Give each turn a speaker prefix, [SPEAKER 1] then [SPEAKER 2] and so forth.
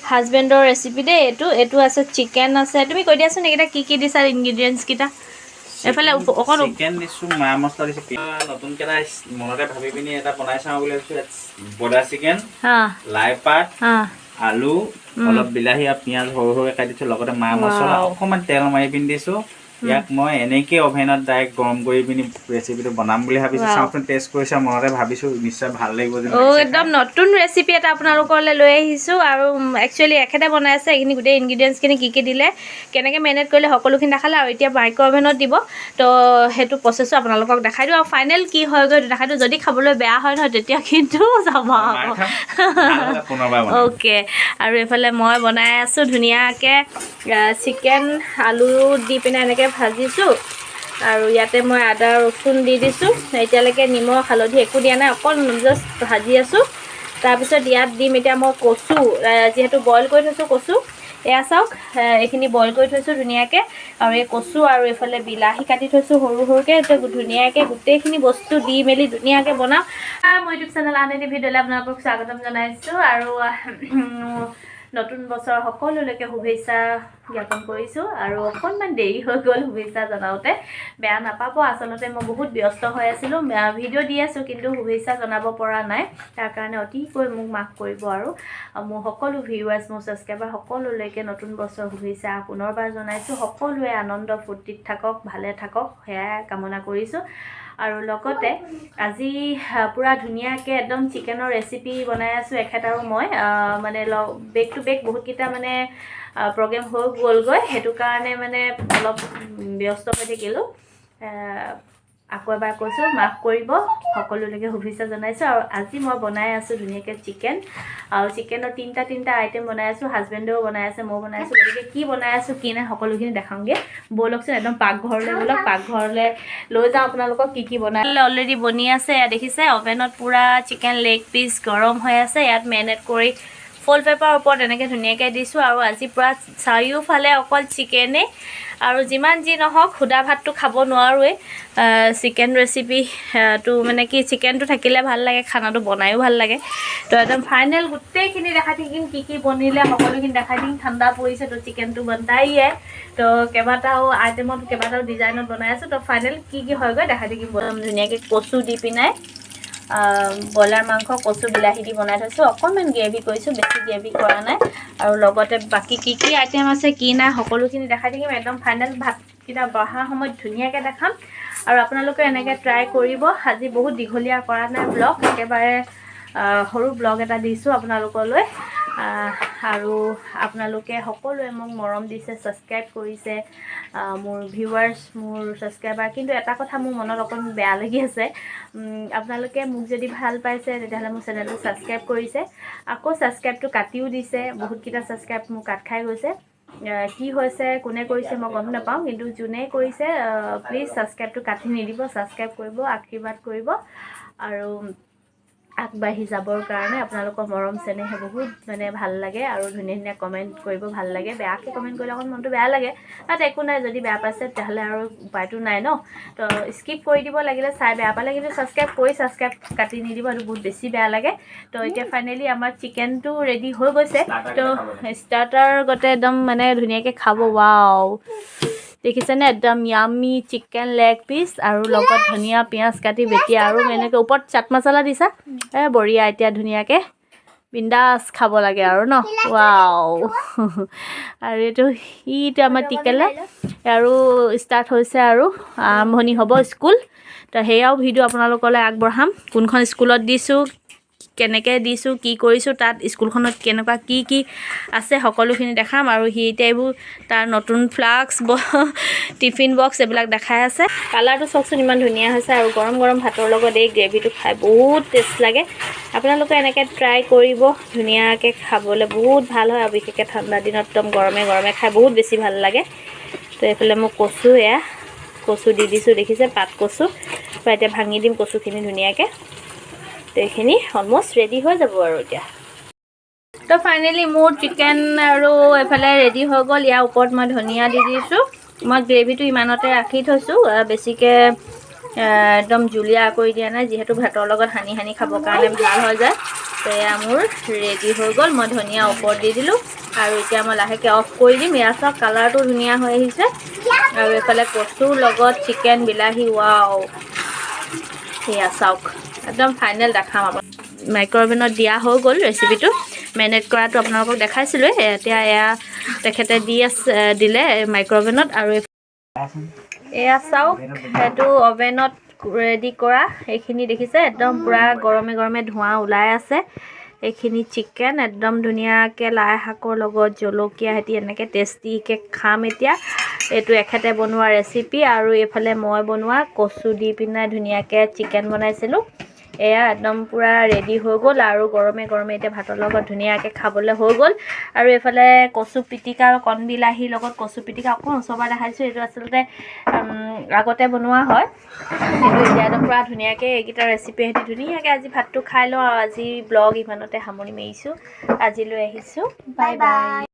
[SPEAKER 1] হাজবেণ্ডৰ ৰেচিপি দেই এইটো আছে চিকেন আছে তুমি কৈ দিয়াচোন এইকেইটা কি দিছা ইনগ্ৰিডিয়েণ্টছ কেইটা এফালে অকণ
[SPEAKER 2] চিকেন দিছোঁ মা মছলা দিছোঁ নতুনকৈ এটা মনতে ভাবি পিনি এটা বনাই চাওঁ বুলি ভাবিছোঁ বইলাৰ চিকেন লাই পাত আলু অলপ বিলাহী আৰু পিঁয়াজ সৰু সৰুকৈ কাটি দিছোঁ লগতে মা মছলা অকণমান তেল মাৰি পিনি দিছোঁ ইয়াক মই এনেকৈ অভেনত ডাইৰেক্ট গৰম কৰি পিনি ৰেচিপিটো বনাম বুলি ভাবিছোঁ চাওকচোন টেষ্ট কৰিছে মনতে ভাবিছোঁ নিশ্চয় ভাল লাগিব যেন
[SPEAKER 1] একদম নতুন ৰেচিপি এটা আপোনালোকলৈ লৈ আহিছোঁ আৰু একচুৱেলি এখেতে বনাই আছে এইখিনি গোটেই ইনগ্ৰিডিয়েণ্টছখিনি কি দিলে কেনেকৈ মেৰিনেট কৰিলে সকলোখিনি দেখালে আৰু এতিয়া মাইক্ৰ' অভেনত দিব তো সেইটো প্ৰচেছো আপোনালোকক দেখাই দিওঁ আৰু ফাইনেল কি হয়গৈ দেখাই দিওঁ যদি খাবলৈ বেয়া হয় নহয় তেতিয়া কিন্তু যাব অ'কে আৰু এইফালে মই বনাই আছোঁ ধুনীয়াকৈ চিকেন আলু দি পিনে এনেকৈ ভাজিছোঁ আৰু ইয়াতে মই আদা ৰচুন দি দিছোঁ এতিয়ালৈকে নিমখ হালধি একো দিয়া নাই অকল জাষ্ট ভাজি আছোঁ তাৰপিছত ইয়াত দিম এতিয়া মই কচু যিহেতু বইল কৰি থৈছোঁ কচু এয়া চাওক এইখিনি বইল কৰি থৈছোঁ ধুনীয়াকৈ আৰু এই কচু আৰু এইফালে বিলাহী কাটি থৈছোঁ সৰু সৰুকৈ ধুনীয়াকৈ গোটেইখিনি বস্তু দি মেলি ধুনীয়াকৈ বনাওঁ মই ইউটিউব চেনেল আন এটি ভিডিঅ'লৈ আপোনালোকক স্বাগতম জনাইছোঁ আৰু নতুন বছৰ সকলোলৈকে শুভেচ্ছা জ্ঞাপন কৰিছোঁ আৰু অকণমান দেৰি হৈ গ'ল শুভেচ্ছা জনাওঁতে বেয়া নাপাব আচলতে মই বহুত ব্যস্ত হৈ আছিলোঁ ভিডিঅ' দি আছোঁ কিন্তু শুভেচ্ছা জনাব পৰা নাই তাৰ কাৰণে অতিকৈ মোক মাফ কৰিব আৰু মোৰ সকলো ভিউৱাৰ্ছ মোৰ ছাবস্ক্ৰাইবাৰ সকলোলৈকে নতুন বছৰ শুভেচ্ছা পুনৰবাৰ জনাইছোঁ সকলোৱে আনন্দ ফূৰ্তিত থাকক ভালে থাকক সেয়াই কামনা কৰিছোঁ আৰু লগতে আজি পুৰা ধুনীয়াকৈ একদম চিকেনৰ ৰেচিপি বনাই আছোঁ এখেত আৰু মই মানে বেক টু বেক বহুতকেইটা মানে প্ৰগ্ৰেম হৈ গ'লগৈ সেইটো কাৰণে মানে অলপ ব্যস্ত হৈ থাকিলোঁ আকৌ এবাৰ কৈছোঁ মাফ কৰিব সকলোলৈকে শুভেচ্ছা জনাইছোঁ আৰু আজি মই বনাই আছোঁ ধুনীয়াকৈ চিকেন আৰু চিকেনৰ তিনিটা আইটেম বনাই আছোঁ হাজবেণ্ডেও বনাই আছে ময়ো বনাই আছোঁ গতিকে কি বনাই আছোঁ কি নাই সকলোখিনি দেখাওঁগৈ ব'লকচোন একদম পাকঘৰলৈ ব'লক পাকঘৰলৈ লৈ যাওঁ আপোনালোকক কি বনাই অলৰেডি বনি আছে ইয়াত দেখিছে অভেনত পূৰা চিকেন লেগ পিচ গৰম হৈ আছে ইয়াত মেৰিনেট কৰি ফল পেপাৰ ওপৰত এনেকৈ ধুনীয়াকৈ দিছোঁ আৰু আজি পূৰা চাৰিওফালে অকল চিকেনেই আৰু যিমান যি নহওক সুদা ভাতটো খাব নোৱাৰোৱেই চিকেন ৰেচিপিটো মানে কি চিকেনটো থাকিলে ভাল লাগে খানাটো বনায়ো ভাল লাগে তো একদম ফাইনেল গোটেইখিনি দেখাই থাকিম কি বনিলে সকলোখিনি দেখাই দিম ঠাণ্ডা পৰিছে তো চিকেনটো বনাইয়ে তো কেইবাটাও আইটেমত কেইবাটাও ডিজাইনত বনাই আছোঁ তো ফাইনেল কি হয়গৈ দেখাই থাকিম ধুনীয়াকৈ কচু দি পিনাই ব্ৰইলাৰ মাংস কচু বিলাহী দি বনাই থৈছোঁ অকণমান গ্ৰেভি কৰিছোঁ বেছি গ্ৰেভি কৰা নাই আৰু লগতে বাকী কি আইটেম আছে কি নাই সকলোখিনি দেখাই থাকিম একদম ফাইনেল ভাতকেইটা বঢ়া সময়ত ধুনীয়াকৈ দেখাম আৰু আপোনালোকে এনেকৈ ট্ৰাই কৰিব আজি বহুত দীঘলীয়া কৰা নাই ব্লগ একেবাৰে সৰু ব্লগ এটা দিছোঁ আপোনালোকলৈ আৰু আপোনালোকে সকলোৱে মোক মৰম দিছে ছাবস্ক্ৰাইব কৰিছে মোৰ ভিউৱাৰ্ছ মোৰ ছাবস্ক্ৰাইবাৰ কিন্তু এটা কথা মোৰ মনত অকণমান বেয়া লাগি আছে আপোনালোকে মোক যদি ভাল পাইছে তেতিয়াহ'লে মোৰ চেনেলটো ছাবস্ক্ৰাইব কৰিছে আকৌ ছাবস্ক্ৰাইবটো কাটিও দিছে বহুতকেইটা ছাবস্ক্ৰাইব মোৰ কাট খাই গৈছে কি হৈছে কোনে কৰিছে মই গম নাপাওঁ কিন্তু যোনে কৰিছে প্লিজ ছাবস্ক্ৰাইবটো কাটি নিদিব ছাবস্ক্ৰাইব কৰিব আশীৰ্বাদ কৰিব আৰু আগবাঢ়ি যাবৰ কাৰণে আপোনালোকৰ মৰম চেনেহে বহুত মানে ভাল লাগে আৰু ধুনীয়া কমেণ্ট কৰিব ভাল লাগে বেয়াকৈ কমেণ্ট কৰিলে অকণ মনটো বেয়া লাগে বাট একো নাই যদি বেয়া পাইছে তেতিয়াহ'লে আৰু উপায়টো নাই ন তো স্কিপ কৰি দিব লাগিলে চাই বেয়া পালে কিন্তু ছাবস্ক্ৰাইব কাটি নিদিব সেইটো বহুত বেছি বেয়া লাগে তো এতিয়া ফাইনেলি আমাৰ চিকেনটো ৰেডি হৈ গৈছে তো ষ্টাৰ্টাৰ গতে একদম মানে ধুনীয়াকৈ খাব ৱাও দেখিছেনে একদম য়ামি চিকেন লেগ পিচ আৰু লগত ধনিয়া পিঁয়াজ কাটি বেতিয়া আৰু এনেকৈ ওপৰত চাট মছলা দিছা বঢ়িয়া এতিয়া ধুনীয়াকৈ বিন্দাছ খাব লাগে আৰু ন ৱাও আৰু এইটো আমাৰ টিকেলে আৰু ষ্টাৰ্ট হৈছে আৰু আৰম্ভণি হ'ব স্কুল তো সেয়াও ভিডিঅ' আপোনালোকলৈ আগবঢ়াম কোনখন স্কুলত দিছোঁ কেনেকৈ দিছোঁ কি কৰিছোঁ তাত স্কুলখনত কেনেকুৱা কি আছে সকলোখিনি দেখাম আৰু সি এতিয়া এইবোৰ তাৰ নতুন ফ্লাস্ক টিফিন বক্স এইবিলাক দেখাই আছে কালাৰটো চাওকচোন ইমান ধুনীয়া হৈছে আৰু গৰম ভাতৰ লগত এই গ্ৰেভিটো খাই বহুত টেষ্ট লাগে আপোনালোকে এনেকৈ ট্ৰাই কৰিব ধুনীয়াকৈ খাবলৈ বহুত ভাল হয় আৰু বিশেষকৈ ঠাণ্ডা দিনত একদম গৰমে খাই বহুত বেছি ভাল লাগে তো এইফালে মোক কচু দি দিছোঁ দেখিছে পাত কচু এতিয়া ভাঙি দিম কচুখিনি ধুনীয়াকৈ তো এইখিনি অলমষ্ট ৰেডি হৈ যাব আৰু এতিয়া তো ফাইনেলি মোৰ চিকেন আৰু এইফালে ৰেডি হৈ গ'ল ইয়াৰ ওপৰত মই ধনিয়া দি দিছোঁ মই গ্ৰেভিটো ইমানতে ৰাখি থৈছোঁ বেছিকৈ একদম জুলীয়া কৰি দিয়া নাই যিহেতু ভাতৰ লগত সানি খাবৰ কাৰণে ভাল হৈ যায় তো তো এয়া মোৰ ৰেডি হৈ গ'ল মই ধনিয়া ওপৰত দি দিলোঁ আৰু এতিয়া মই লাহেকৈ অফ কৰি দিম এয়া চাওক কালাৰটো ধুনীয়া হৈ আহিছে আৰু এইফালে কচুৰ লগত চিকেন বিলাহী ৱাও এয়া চাওক একদম ফাইনেল দেখাম আপোনাক মাইক্ৰ'ৱেভেনত দিয়া হৈ গ'ল ৰেচিপিটো মেৰিনেট কৰাটো আপোনালোকক দেখাইছিলোঁ এতিয়া এয়া তেখেতে দিলে মাইক্ৰ'ৱেভেনত আৰু এয়া চাওক সেইটো অভেনত ৰেডি কৰা এইখিনি দেখিছে একদম পূৰা গৰমে গৰমে ধোঁৱা ওলাই আছে এইখিনি চিকেন একদম ধুনীয়াকৈ লাই শাকৰ লগত জলকীয়া হেতি এনেকৈ টেষ্টিকৈ খাম এতিয়া এইটো এখেতে বনোৱা ৰেচিপি আৰু এইফালে মই বনোৱা কচু দি পিনে ধুনীয়াকৈ চিকেন বনাইছিলোঁ এয়া একদম পূৰা ৰেডি হৈ গ'ল আৰু গৰমে গৰমে এতিয়া ভাতৰ লগত ধুনীয়াকৈ খাবলৈ হৈ গ'ল আৰু এইফালে কচু পিটিকা আৰু কণ বিলাহীৰ লগত কচু পিটিকা অকণমান ওচৰৰ পৰা দেখাইছোঁ এইটো আচলতে আগতে বনোৱা হয় কিন্তু এতিয়া একদম পূৰা ধুনীয়াকৈ এইকেইটা ৰেচিপি সৈতে ধুনীয়াকৈ আজি ভাতটো খাই লওঁ আৰু আজি ব্লগ ইমানতে সামৰি মাৰিছোঁ আজিলৈ আহিছোঁ বাই বাই